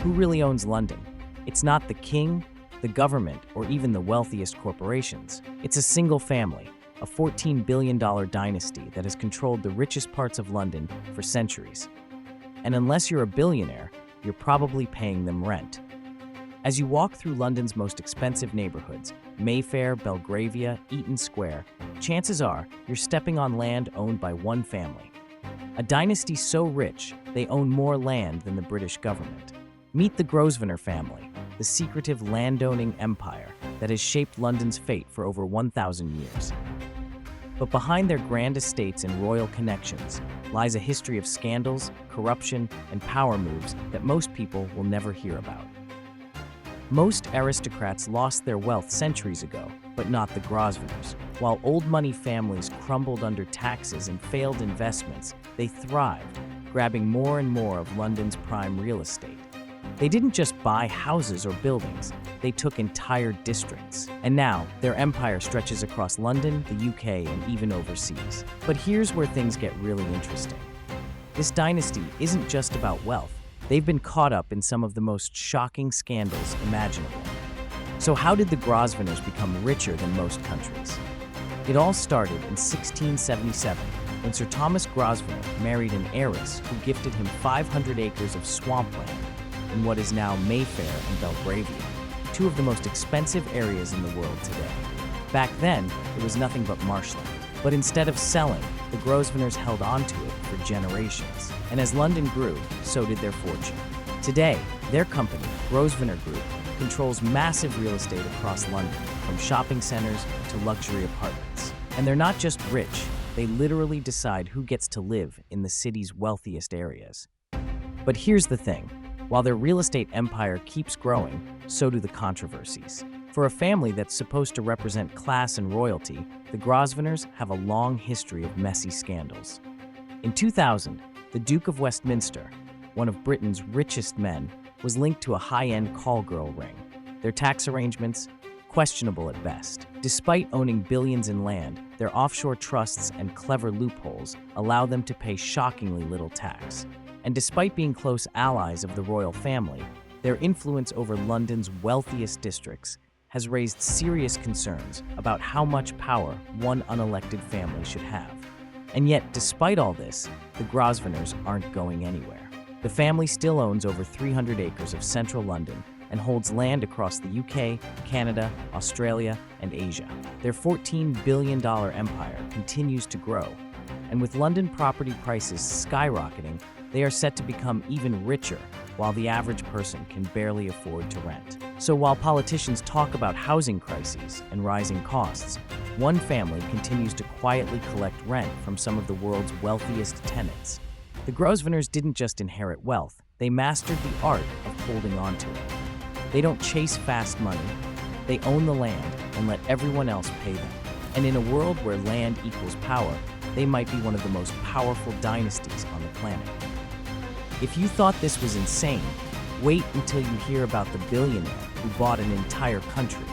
Who really owns London? It's not the king, the government, or even the wealthiest corporations. It's a single family, a $14 billion dynasty that has controlled the richest parts of London for centuries. And unless you're a billionaire, you're probably paying them rent. As you walk through London's most expensive neighborhoods, Mayfair, Belgravia, Eaton Square, chances are you're stepping on land owned by one family. A dynasty so rich, they own more land than the British government. Meet the Grosvenor family, the secretive landowning empire that has shaped London's fate for over 1,000 years. But behind their grand estates and royal connections lies a history of scandals, corruption, and power moves that most people will never hear about. Most aristocrats lost their wealth centuries ago, but not the Grosvenors. While old money families crumbled under taxes and failed investments, they thrived, grabbing more and more of London's prime real estate. They didn't just buy houses or buildings, they took entire districts. And now, their empire stretches across London, the UK, and even overseas. But here's where things get really interesting. This dynasty isn't just about wealth. They've been caught up in some of the most shocking scandals imaginable. So how did the Grosvenors become richer than most countries? It all started in 1677, when Sir Thomas Grosvenor married an heiress who gifted him 500 acres of swampland in what is now Mayfair and Belgravia, two of the most expensive areas in the world today. Back then, it was nothing but marshland. But instead of selling, the Grosvenors held onto it for generations. And as London grew, so did their fortune. Today, their company, Grosvenor Group, controls massive real estate across London, from shopping centers to luxury apartments. And they're not just rich, they literally decide who gets to live in the city's wealthiest areas. But here's the thing. While their real estate empire keeps growing, so do the controversies. For a family that's supposed to represent class and royalty, the Grosvenors have a long history of messy scandals. In 2000, the Duke of Westminster, one of Britain's richest men, was linked to a high-end call girl ring. Their tax arrangements? Questionable at best. Despite owning billions in land, their offshore trusts and clever loopholes allow them to pay shockingly little tax. And despite being close allies of the royal family, their influence over London's wealthiest districts has raised serious concerns about how much power one unelected family should have. And yet, despite all this, the Grosvenors aren't going anywhere. The family still owns over 300 acres of central London and holds land across the UK, Canada, Australia, and Asia. Their $14 billion empire continues to grow, and with London property prices skyrocketing, they are set to become even richer, while the average person can barely afford to rent. So while politicians talk about housing crises and rising costs, one family continues to quietly collect rent from some of the world's wealthiest tenants. The Grosvenors didn't just inherit wealth, they mastered the art of holding on to it. They don't chase fast money, they own the land and let everyone else pay them. And in a world where land equals power, they might be one of the most powerful dynasties on the planet. If you thought this was insane, wait until you hear about the billionaire who bought an entire country.